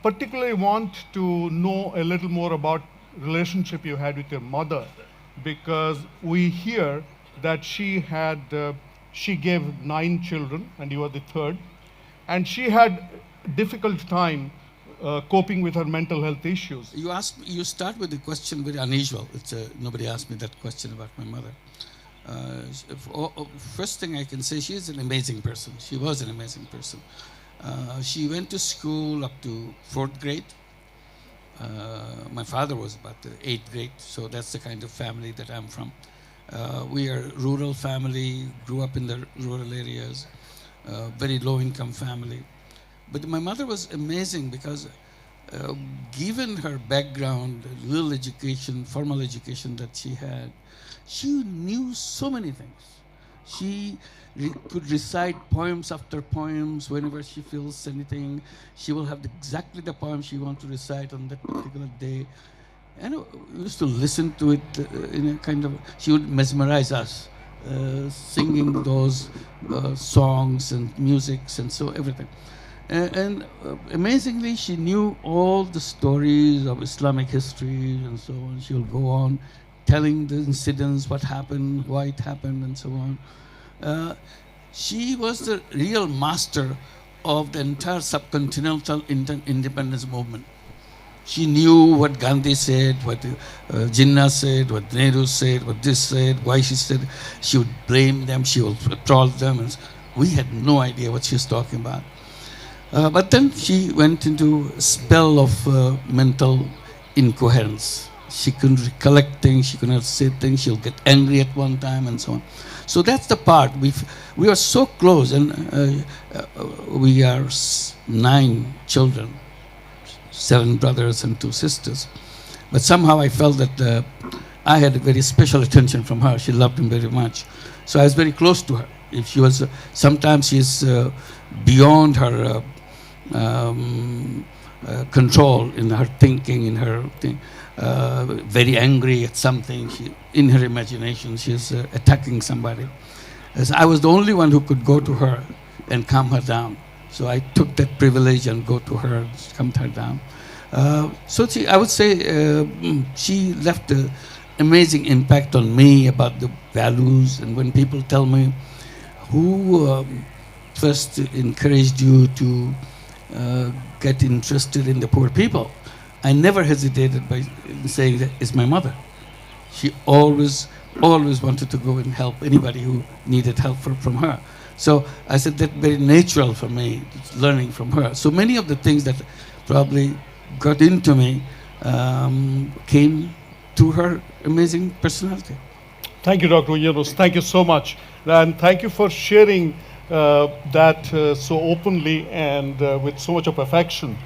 particularly want to know a little more about relationship you had with your mother, because we hear that she gave 9 children and you were the third, and she had difficult time coping with her mental health issues. You start with the question very unusual. Nobody asked me that question about my mother. First thing I can say, she is an amazing person. She was an amazing person. She went to school up to 4th grade. My father was about the 8th grade, so that's the kind of family that I'm from. We are a rural family, grew up in the rural areas, very low income family. But my mother was amazing because given her background, little education, formal education that she had, she knew so many things. She could recite poems after poems whenever she feels anything. She will have exactly the poem she wants to recite on that particular day. And we used to listen to it in a kind of, she would mesmerize us, singing those songs and musics and so everything. And amazingly, she knew all the stories of Islamic history and so on. She will go on telling the incidents, what happened, why it happened, and so on. She was the real master of the entire subcontinental independence movement. She knew what Gandhi said, what Jinnah said, what Nehru said, what this said, why she said. She would blame them, she would troll them. And we had no idea what she was talking about. But then she went into a spell of mental incoherence. She couldn't recollect things, she could not say things, she'll get angry at one time and so on. So that's the part. We are so close, and we are 9 children, 7 brothers and 2 sisters. But somehow I felt that I had a very special attention from her. She loved him very much. So I was very close to her. If she was, sometimes she's beyond her control in her thinking, in her thing. Very angry at something. In her imagination, she's attacking somebody. As I was the only one who could go to her and calm her down. So I took that privilege and go to her, calmed her down. So I would say she left an amazing impact on me about the values. And when people tell me, who first encouraged you to get interested in the poor people, I never hesitated by saying that it's my mother. She always wanted to go and help anybody who needed help from her. So I said that very natural for me, learning from her. So many of the things that probably got into me came through her amazing personality. Thank you, Dr. Dryunus. Thank you so much. And thank you for sharing that so openly and with so much of affection.